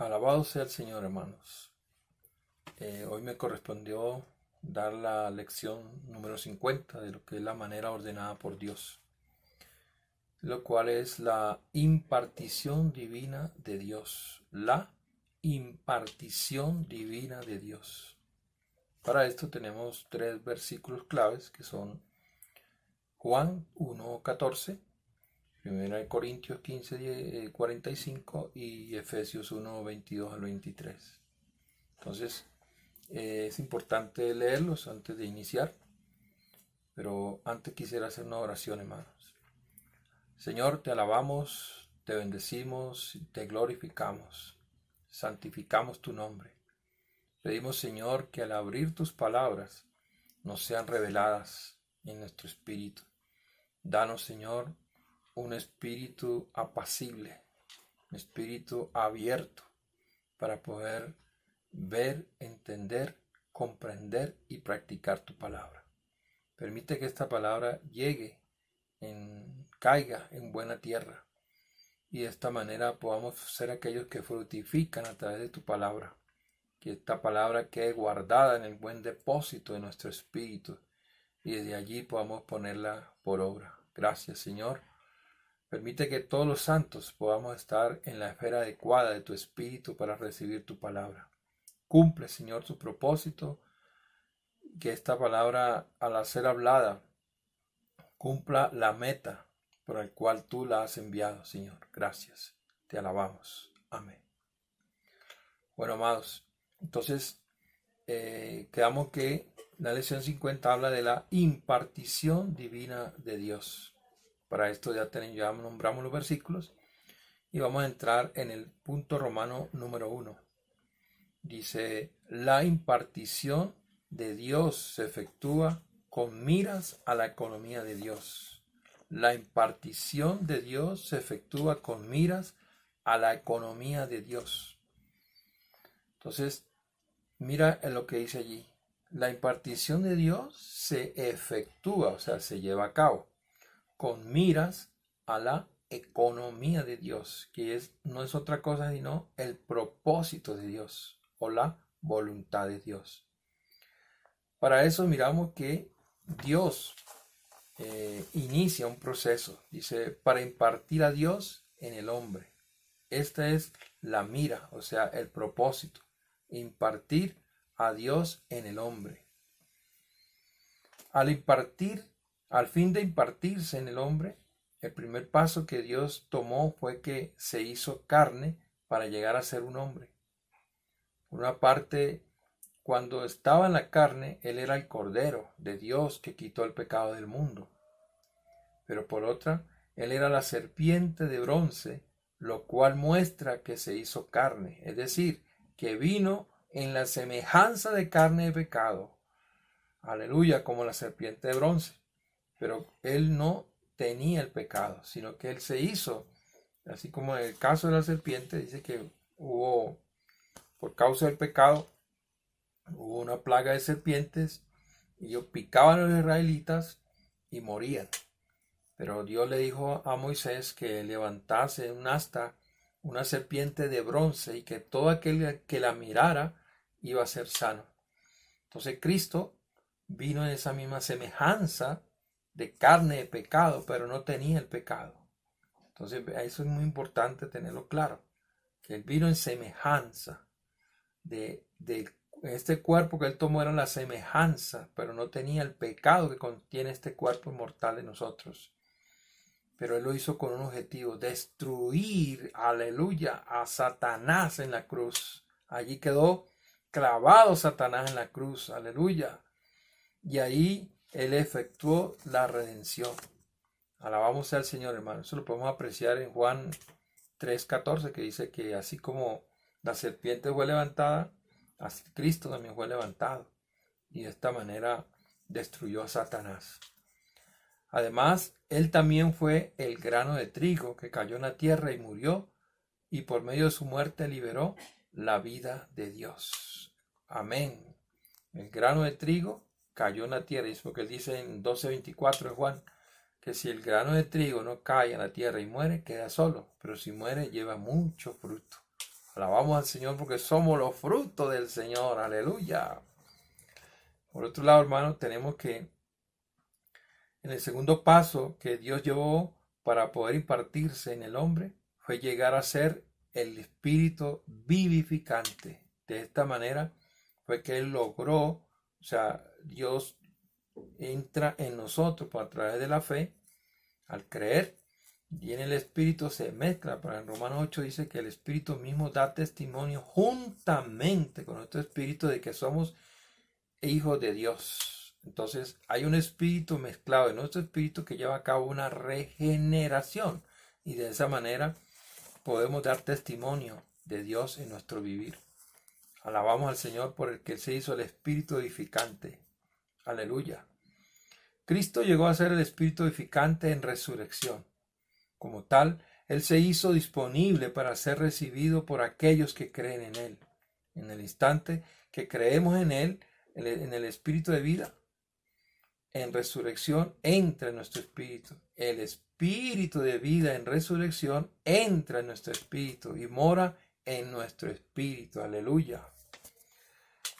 Alabado sea el Señor, hermanos. Hoy me correspondió dar la lección número 50 de lo que es la manera ordenada por Dios, lo cual es la impartición divina de Dios. La impartición divina de Dios. Para esto tenemos tres versículos claves que son Juan 1:14, 1 Corintios 15:45 y Efesios 1:22 al 23. Entonces, es importante leerlos antes de iniciar, pero antes quisiera hacer una oración, hermanos. Señor, te alabamos, te bendecimos, te glorificamos, santificamos tu nombre. Pedimos, Señor, que al abrir tus palabras nos sean reveladas en nuestro espíritu. Danos, Señor, un espíritu apacible, un espíritu abierto para poder ver, entender, comprender y practicar tu palabra. Permite que esta palabra caiga en buena tierra y de esta manera podamos ser aquellos que fructifican a través de tu palabra. Que esta palabra quede guardada en el buen depósito de nuestro espíritu y desde allí podamos ponerla por obra. Gracias, Señor. Permite que todos los santos podamos estar en la esfera adecuada de tu espíritu para recibir tu palabra. Cumple, Señor, tu propósito, que esta palabra, al ser hablada, cumpla la meta por la cual tú la has enviado, Señor. Gracias. Te alabamos. Amén. Bueno, amados, entonces quedamos que la lección 50 habla de la impartición divina de Dios. Para esto ya nombramos los versículos y vamos a entrar en el punto romano número 1. Dice, la impartición de Dios se efectúa con miras a la economía de Dios. La impartición de Dios se efectúa con miras a la economía de Dios. Entonces, mira en lo que dice allí. La impartición de Dios se efectúa, o sea, se lleva a cabo, con miras a la economía de Dios, que no es otra cosa sino el propósito de Dios o la voluntad de Dios. Para eso miramos que Dios inicia un proceso, dice, para impartir a Dios en el hombre. Esta es la mira, o sea, el propósito, impartir a Dios en el hombre. Al fin de impartirse en el hombre, el primer paso que Dios tomó fue que se hizo carne para llegar a ser un hombre. Por una parte, cuando estaba en la carne, Él era el Cordero de Dios que quitó el pecado del mundo. Pero por otra, Él era la serpiente de bronce, lo cual muestra que se hizo carne, es decir, que vino en la semejanza de carne de pecado. Aleluya, como la serpiente de bronce. Pero Él no tenía el pecado, sino que Él se hizo, así como en el caso de la serpiente, dice que por causa del pecado, hubo una plaga de serpientes y ellos picaban a los israelitas y morían. Pero Dios le dijo a Moisés que levantase un asta, una serpiente de bronce, y que todo aquel que la mirara iba a ser sano. Entonces Cristo vino en esa misma semejanza de carne de pecado, pero no tenía el pecado. Entonces eso es muy importante tenerlo claro, que Él vino en semejanza de este cuerpo que Él tomó era la semejanza, pero no tenía el pecado que contiene este cuerpo mortal de nosotros. Pero Él lo hizo con un objetivo, destruir, aleluya, a Satanás en la cruz. Allí quedó clavado Satanás en la cruz, aleluya. Y ahí Él efectuó la redención. Alabamos al Señor, hermano. Eso lo podemos apreciar en Juan 3:14, que dice que así como la serpiente fue levantada, así Cristo también fue levantado. Y de esta manera destruyó a Satanás. Además, Él también fue el grano de trigo que cayó en la tierra y murió, y por medio de su muerte liberó la vida de Dios. Amén. El grano de trigo cayó en la tierra, y es porque Él dice en 12:24 de Juan, que si el grano de trigo no cae en la tierra y muere, queda solo, pero si muere lleva mucho fruto. Alabamos al Señor porque somos los frutos del Señor. Aleluya. Por otro lado, hermanos, tenemos que en el segundo paso que Dios llevó para poder impartirse en el hombre fue llegar a ser el espíritu vivificante. De esta manera fue que Él logró, o sea, Dios entra en nosotros a través de la fe, al creer, y en el Espíritu se mezcla. Pero en Romanos 8 dice que el Espíritu mismo da testimonio juntamente con nuestro Espíritu de que somos hijos de Dios. Entonces hay un espíritu mezclado en nuestro espíritu que lleva a cabo una regeneración, y de esa manera podemos dar testimonio de Dios en nuestro vivir. Alabamos al Señor por el que se hizo el espíritu edificante. Aleluya. Cristo llegó a ser el espíritu edificante en resurrección. Como tal, Él se hizo disponible para ser recibido por aquellos que creen en Él. En el instante que creemos en Él, en el espíritu de vida, en resurrección entra en nuestro espíritu. El espíritu de vida en resurrección entra en nuestro espíritu y mora en nuestro espíritu. Aleluya.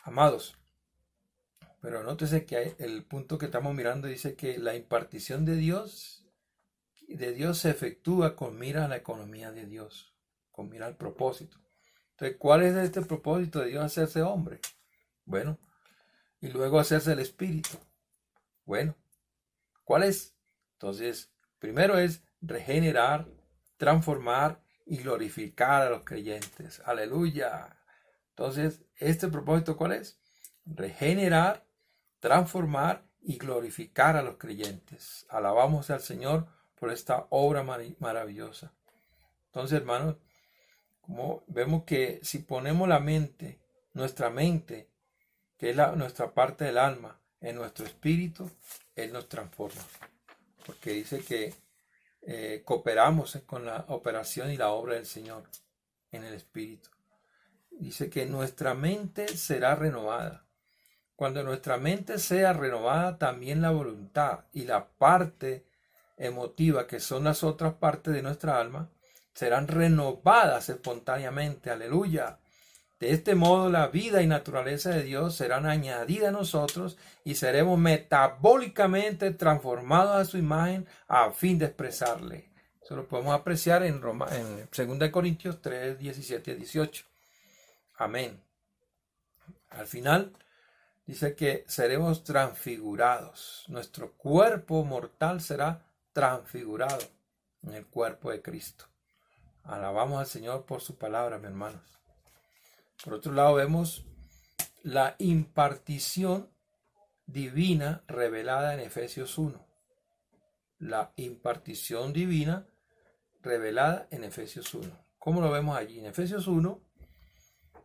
Amados, pero nótese que el punto que estamos mirando dice que la impartición de Dios se efectúa con mira a la economía de Dios, con mira al propósito. Entonces, ¿cuál es este propósito de Dios hacerse hombre? Bueno, y luego hacerse el espíritu. Bueno, ¿cuál es? Entonces, primero es regenerar, transformar y glorificar a los creyentes. Aleluya. Entonces, ¿este propósito cuál es? Regenerar, transformar y glorificar a los creyentes. Alabamos al Señor por esta obra maravillosa. Entonces, hermanos, como vemos que si ponemos la mente, nuestra mente, que es nuestra parte del alma, en nuestro espíritu, Él nos transforma. Porque dice que cooperamos con la operación y la obra del Señor en el espíritu. Dice que nuestra mente será renovada. Cuando nuestra mente sea renovada, también la voluntad y la parte emotiva, que son las otras partes de nuestra alma, serán renovadas espontáneamente. Aleluya. De este modo, la vida y naturaleza de Dios serán añadidas a nosotros y seremos metabólicamente transformados a su imagen a fin de expresarle. Eso lo podemos apreciar en 2 Corintios 3, 17 y 18. Amén. Al final, dice que seremos transfigurados. Nuestro cuerpo mortal será transfigurado en el cuerpo de Cristo. Alabamos al Señor por su palabra, mis hermanos. Por otro lado, vemos la impartición divina revelada en Efesios 1. La impartición divina revelada en Efesios 1. ¿Cómo lo vemos allí? En Efesios 1,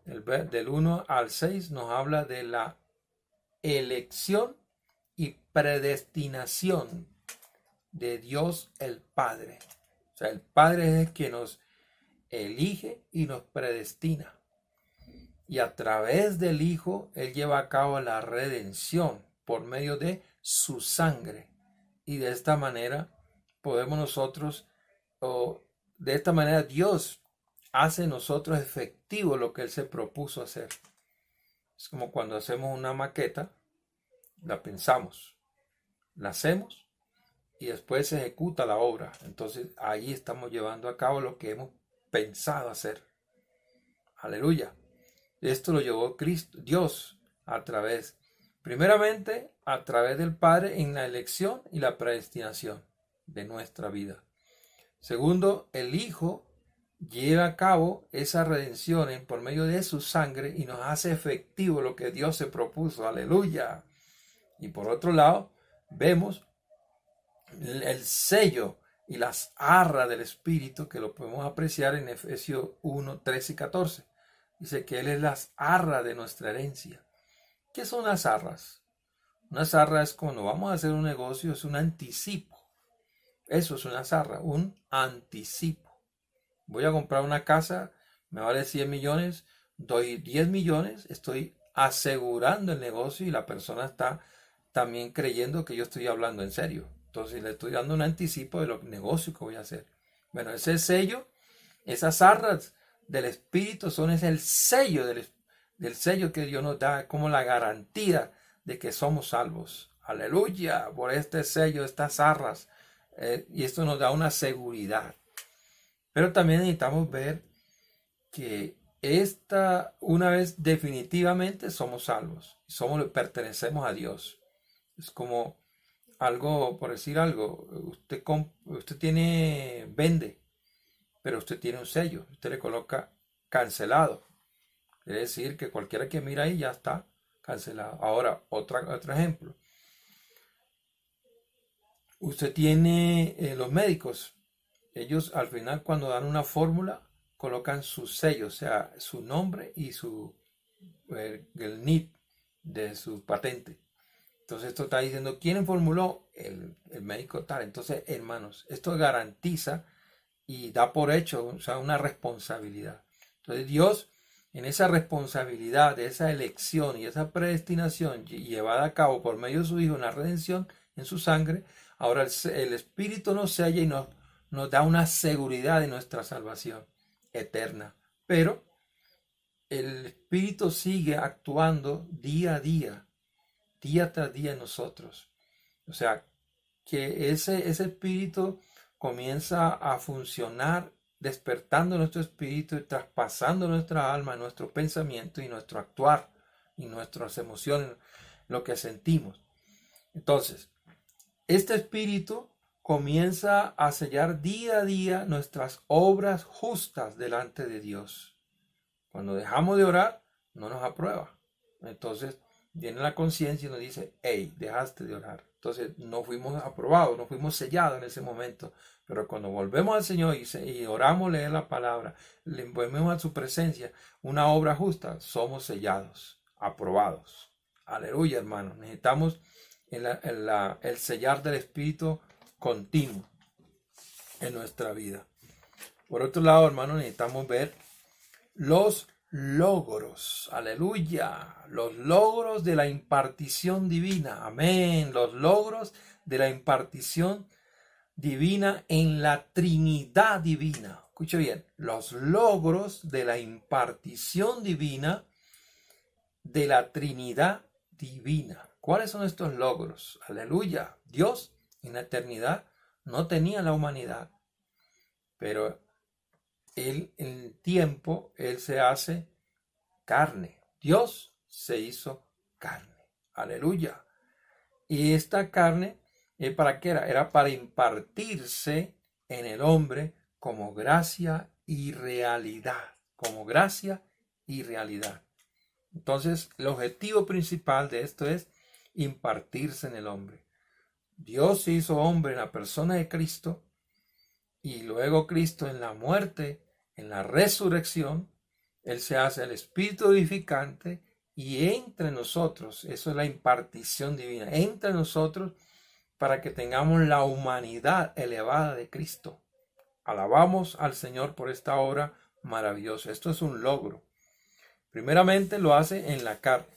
del 1 al 6, nos habla de la elección y predestinación de Dios el Padre. O sea, el Padre es el que nos elige y nos predestina. Y a través del Hijo, Él lleva a cabo la redención por medio de su sangre. Y de esta manera podemos nosotros, de esta manera Dios hace en nosotros efectivo lo que Él se propuso hacer. Es como cuando hacemos una maqueta, la pensamos, la hacemos y después se ejecuta la obra. Entonces ahí estamos llevando a cabo lo que hemos pensado hacer. Aleluya. Esto lo llevó Cristo, Dios, primeramente a través del Padre en la elección y la predestinación de nuestra vida. Segundo, el Hijo lleva a cabo esa redención por medio de su sangre y nos hace efectivo lo que Dios se propuso. Aleluya. Y por otro lado, vemos el sello y las arras del Espíritu, que lo podemos apreciar en Efesios 1, 13 y 14. Dice que Él es las arras de nuestra herencia. ¿Qué son las arras? Una zarra es cuando vamos a hacer un negocio, es un anticipo. Eso es una zarra, un anticipo. Voy a comprar una casa, me vale 100 millones, doy 10 millones, estoy asegurando el negocio y la persona está también creyendo que yo estoy hablando en serio. Entonces le estoy dando un anticipo de los negocios que voy a hacer. Bueno, ese sello, esas arras del Espíritu es el sello del sello que Dios nos da, como la garantía de que somos salvos. Aleluya, por este sello, estas arras. Y esto nos da una seguridad. Pero también necesitamos ver que una vez definitivamente somos salvos. Pertenecemos a Dios. Es como algo, por decir algo, vende, pero usted tiene un sello. Usted le coloca cancelado. Quiere decir que cualquiera que mira ahí ya está cancelado. Ahora, otro ejemplo. Usted tiene los médicos. Ellos al final cuando dan una fórmula colocan su sello, o sea, su nombre y el NIP de su patente. Entonces esto está diciendo quién formuló el médico tal. Entonces, hermanos, esto garantiza y da por hecho, o sea, una responsabilidad. Entonces Dios, en esa responsabilidad de esa elección y esa predestinación llevada a cabo por medio de su Hijo, una redención en su sangre, ahora el Espíritu nos sella y nos da una seguridad de nuestra salvación eterna. Pero el Espíritu sigue actuando día tras día en nosotros. O sea, que ese Espíritu comienza a funcionar despertando nuestro espíritu y traspasando nuestra alma, nuestro pensamiento y nuestro actuar y nuestras emociones, lo que sentimos. Entonces, este espíritu comienza a sellar día a día nuestras obras justas delante de Dios. Cuando dejamos de orar, no nos aprueba. Entonces, viene la conciencia y nos dice, hey, dejaste de orar. Entonces no fuimos aprobados, no fuimos sellados en ese momento. Pero cuando volvemos al Señor y oramos leer la palabra, le envolvemos a su presencia una obra justa, somos sellados, aprobados. Aleluya, hermano. Necesitamos el sellar del Espíritu continuo en nuestra vida. Por otro lado, hermano, necesitamos ver los logros, aleluya, los logros de la impartición divina, amén, los logros de la impartición divina en la Trinidad divina. Escuche bien, los logros de la impartición divina de la Trinidad divina. ¿Cuáles son estos logros? Aleluya, Dios en la eternidad no tenía la humanidad, pero Él en el tiempo, Él se hace carne. Dios se hizo carne. Aleluya. Y esta carne, ¿para qué era? Era para impartirse en el hombre como gracia y realidad. Como gracia y realidad. Entonces, el objetivo principal de esto es impartirse en el hombre. Dios se hizo hombre en la persona de Cristo y luego Cristo en la muerte, en la resurrección, Él se hace el Espíritu vivificante y entre nosotros, eso es la impartición divina, entre nosotros para que tengamos la humanidad elevada de Cristo. Alabamos al Señor por esta obra maravillosa. Esto es un logro. Primeramente lo hace en la carne.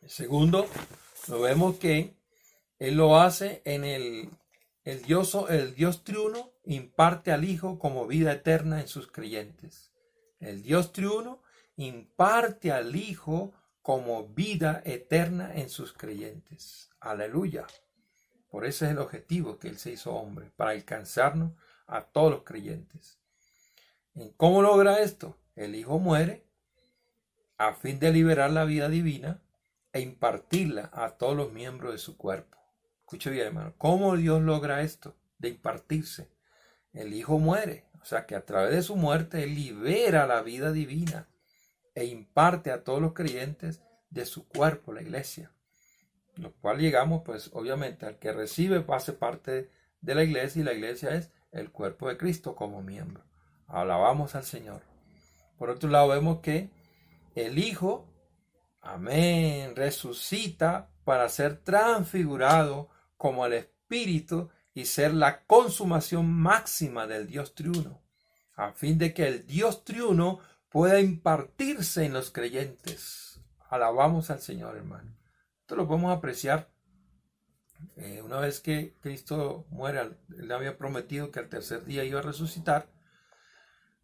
Segundo, lo vemos que Él lo hace en el Dios triuno imparte al Hijo como vida eterna en sus creyentes. El Dios triuno imparte al Hijo como vida eterna en sus creyentes. Aleluya. Por ese es el objetivo que Él se hizo hombre, para alcanzarnos a todos los creyentes. ¿Cómo logra esto? El Hijo muere a fin de liberar la vida divina e impartirla a todos los miembros de su cuerpo. Escuche bien, hermano. ¿Cómo Dios logra esto de impartirse? El Hijo muere. O sea que a través de su muerte Él libera la vida divina e imparte a todos los creyentes de su cuerpo, la iglesia. Lo cual llegamos, pues, obviamente, al que recibe hace parte de la iglesia y la iglesia es el cuerpo de Cristo como miembro. Alabamos al Señor. Por otro lado, vemos que el Hijo, amén, resucita para ser transfigurado como el Espíritu y ser la consumación máxima del Dios triuno, a fin de que el Dios triuno pueda impartirse en los creyentes. Alabamos al Señor, hermano. Esto lo podemos apreciar. Una vez que Cristo muere, Él había prometido que al tercer día iba a resucitar.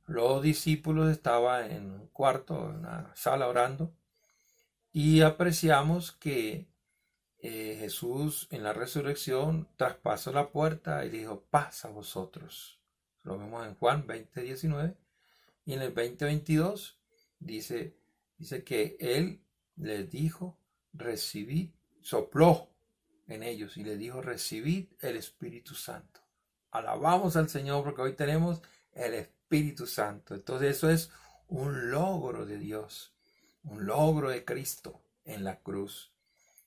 Los discípulos estaban en un cuarto, en una sala orando, y apreciamos que Jesús en la resurrección traspasó la puerta y dijo, paz a vosotros. Lo vemos en Juan 20:19. Y en el 20:22 dice que Él les dijo, recibid, sopló en ellos y les dijo, recibid el Espíritu Santo. Alabamos al Señor porque hoy tenemos el Espíritu Santo. Entonces eso es un logro de Dios, un logro de Cristo en la cruz.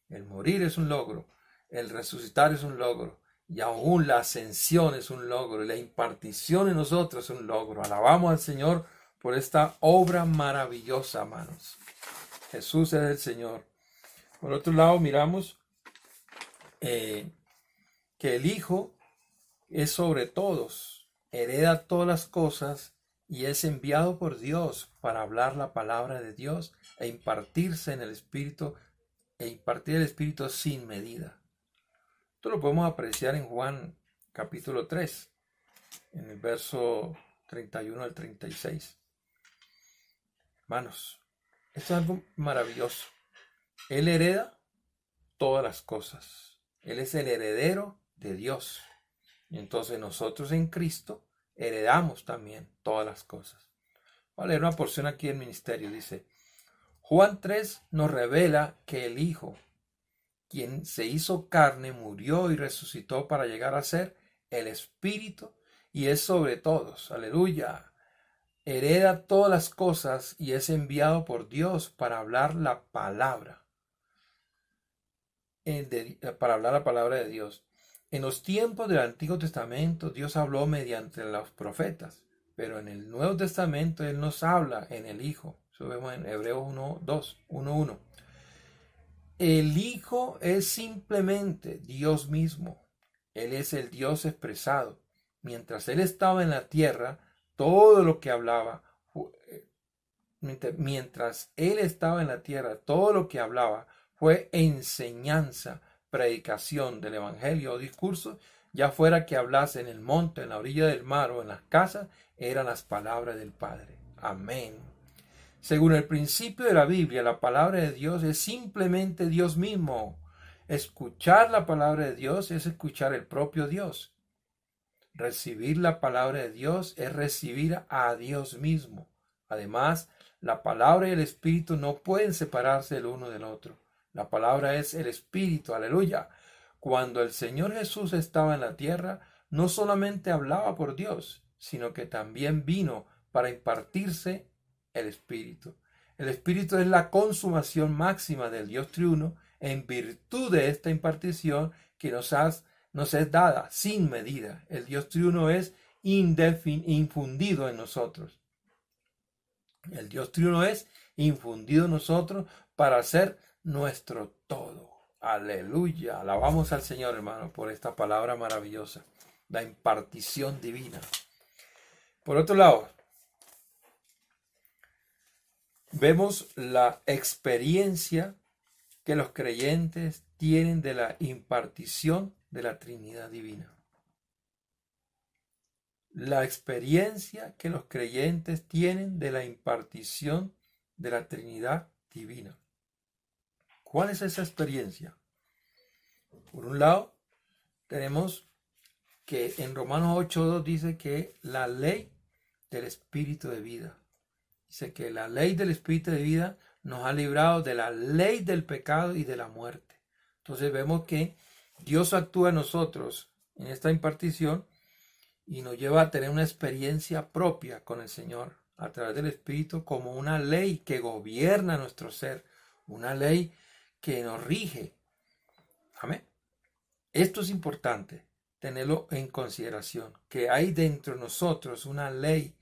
El morir es un logro, el resucitar es un logro, y aún la ascensión es un logro, y la impartición en nosotros es un logro. Alabamos al Señor por esta obra maravillosa, hermanos. Jesús es el Señor. Por otro lado, miramos que el Hijo es sobre todos, hereda todas las cosas y es enviado por Dios para hablar la palabra de Dios e impartirse en el Espíritu e impartir el Espíritu sin medida. Esto lo podemos apreciar en Juan capítulo 3, en el verso 31 al 36. Hermanos, esto es algo maravilloso. Él hereda todas las cosas. Él es el heredero de Dios. Y entonces nosotros en Cristo heredamos también todas las cosas. Voy a leer una porción aquí del ministerio. Dice, Juan 3 nos revela que el Hijo, quien se hizo carne, murió y resucitó para llegar a ser el Espíritu y es sobre todos. Aleluya. Hereda todas las cosas y es enviado por Dios para hablar la palabra. Para hablar la palabra de Dios. En los tiempos del Antiguo Testamento Dios habló mediante los profetas, pero en el Nuevo Testamento Él nos habla en el Hijo. Eso vemos en Hebreos 1:1. El Hijo es simplemente Dios mismo. Él es el Dios expresado. Mientras Él estaba en la tierra, todo lo que hablaba, mientras Él estaba en la tierra, todo lo que hablaba fue enseñanza, predicación del Evangelio o discurso, ya fuera que hablase en el monte, en la orilla del mar o en las casas, eran las palabras del Padre. Amén. Según el principio de la Biblia, la palabra de Dios es simplemente Dios mismo. Escuchar la palabra de Dios es escuchar el propio Dios. Recibir la palabra de Dios es recibir a Dios mismo. Además, la palabra y el Espíritu no pueden separarse el uno del otro. La palabra es el Espíritu, aleluya. Cuando el Señor Jesús estaba en la tierra, no solamente hablaba por Dios, sino que también vino para impartirse el Espíritu. El Espíritu es la consumación máxima del Dios triuno en virtud de esta impartición que nos es dada sin medida. El Dios triuno es infundido en nosotros. El Dios triuno es infundido en nosotros para ser nuestro todo. Aleluya. Alabamos al Señor, hermano, por esta palabra maravillosa. La impartición divina. Por otro lado, vemos la experiencia que los creyentes tienen de la impartición de la Trinidad divina. La experiencia que los creyentes tienen de la impartición de la Trinidad divina. ¿Cuál es esa experiencia? Por un lado, tenemos que en Romanos 8:2 dice que la ley del Espíritu de vida. Dice que la ley del Espíritu de vida nos ha librado de la ley del pecado y de la muerte. Entonces vemos que Dios actúa en nosotros en esta impartición y nos lleva a tener una experiencia propia con el Señor a través del Espíritu como una ley que gobierna nuestro ser, una ley que nos rige. Amén. Esto es importante tenerlo en consideración, que hay dentro de nosotros una ley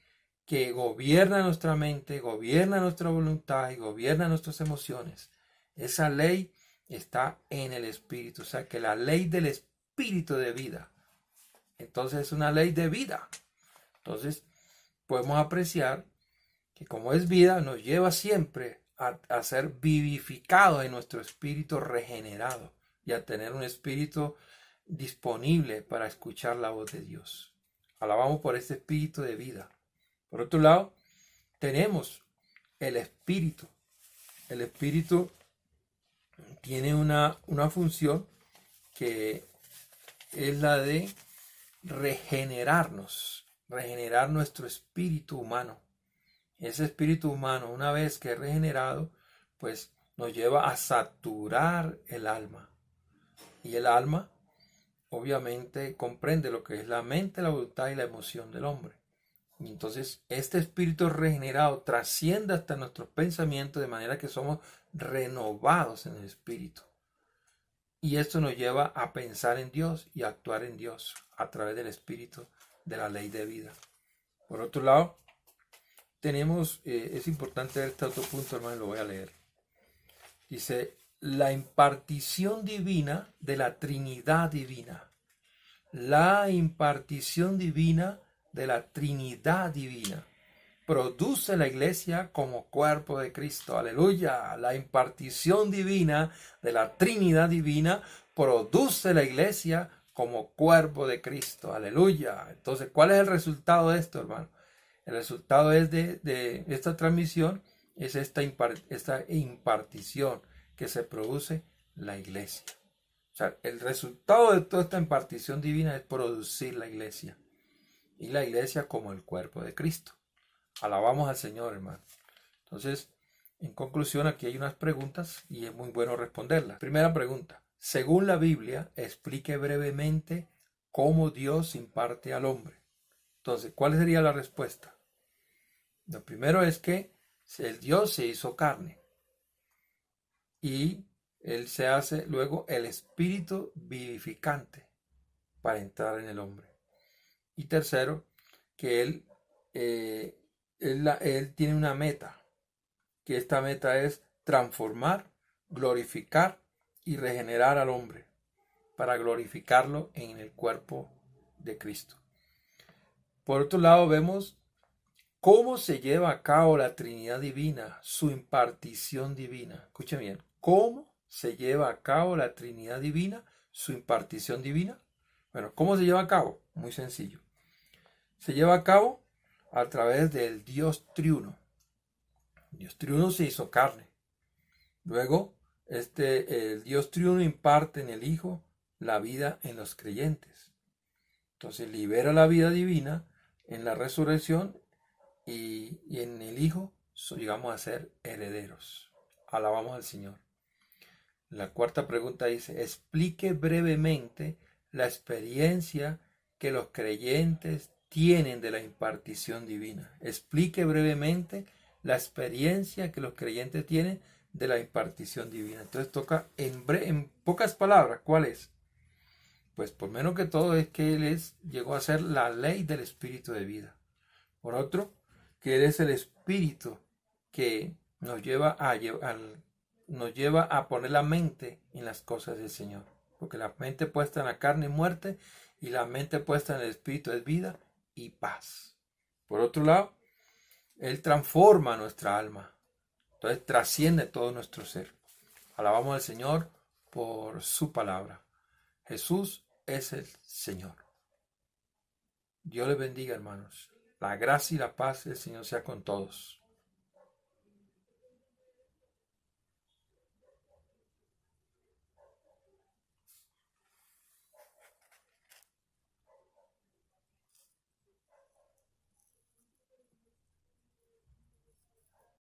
que gobierna nuestra mente, gobierna nuestra voluntad y gobierna nuestras emociones. Esa ley está en el Espíritu, o sea que la ley del Espíritu de vida. Entonces es una ley de vida. Entonces podemos apreciar que como es vida, nos lleva siempre a ser vivificados en nuestro espíritu regenerado y a tener un espíritu disponible para escuchar la voz de Dios. Alabamos por este espíritu de vida. Por otro lado, tenemos el espíritu. El espíritu tiene una función que es la de regenerar nuestro espíritu humano. Ese espíritu humano, una vez que es regenerado, pues nos lleva a saturar el alma. Y el alma, obviamente, comprende lo que es la mente, la voluntad y la emoción del hombre. Y entonces, este espíritu regenerado trasciende hasta nuestros pensamientos, de manera que somos renovados en el espíritu. Y esto nos lleva a pensar en Dios y a actuar en Dios a través del espíritu de la ley de vida. Por otro lado, tenemos, es importante ver este otro punto, hermano, lo voy a leer. Dice, la impartición divina de la Trinidad divina. La impartición divina de la Trinidad divina produce la iglesia como cuerpo de Cristo. Aleluya. La impartición divina de la Trinidad divina produce la iglesia como cuerpo de Cristo. Aleluya. Entonces, ¿cuál es el resultado de esto, hermano? El resultado es de esta transmisión, es esta impartición que se produce la iglesia. O sea, el resultado de toda esta impartición divina es producir la iglesia. Y la iglesia como el cuerpo de Cristo. Alabamos al Señor, hermano. Entonces, en conclusión, aquí hay unas preguntas y es muy bueno responderlas. Primera pregunta. Según la Biblia, explique brevemente cómo Dios imparte al hombre. Entonces, ¿cuál sería la respuesta? Lo primero es que el Dios se hizo carne y Él se hace luego el espíritu vivificante para entrar en el hombre. Y tercero, que Él tiene una meta, que esta meta es transformar, glorificar y regenerar al hombre para glorificarlo en el cuerpo de Cristo. Por otro lado, vemos cómo se lleva a cabo la Trinidad divina, su impartición divina. Escuchen bien, ¿cómo se lleva a cabo la Trinidad divina, su impartición divina? Bueno, ¿cómo se lleva a cabo? Muy sencillo. Se lleva a cabo a través del Dios triuno. Dios triuno se hizo carne. Luego, el Dios triuno imparte en el Hijo la vida en los creyentes. Entonces libera la vida divina en la resurrección y en el Hijo llegamos a ser herederos. Alabamos al Señor. La cuarta pregunta dice, explique brevemente la experiencia que los creyentes tienen de la impartición divina. Explique brevemente la experiencia que los creyentes tienen de la impartición divina. Entonces toca en pocas palabras, ¿cuál es? Pues por menos que todo es que Él llegó a ser la ley del espíritu de vida. Por otro, que Él es el espíritu que nos lleva a poner la mente en las cosas del Señor. Porque la mente puesta en la carne es muerte y la mente puesta en el espíritu es vida y paz. Por otro lado, Él transforma nuestra alma. Entonces trasciende todo nuestro ser. Alabamos al Señor por su palabra. Jesús es el Señor. Dios les bendiga, hermanos. La gracia y la paz del Señor sea con todos.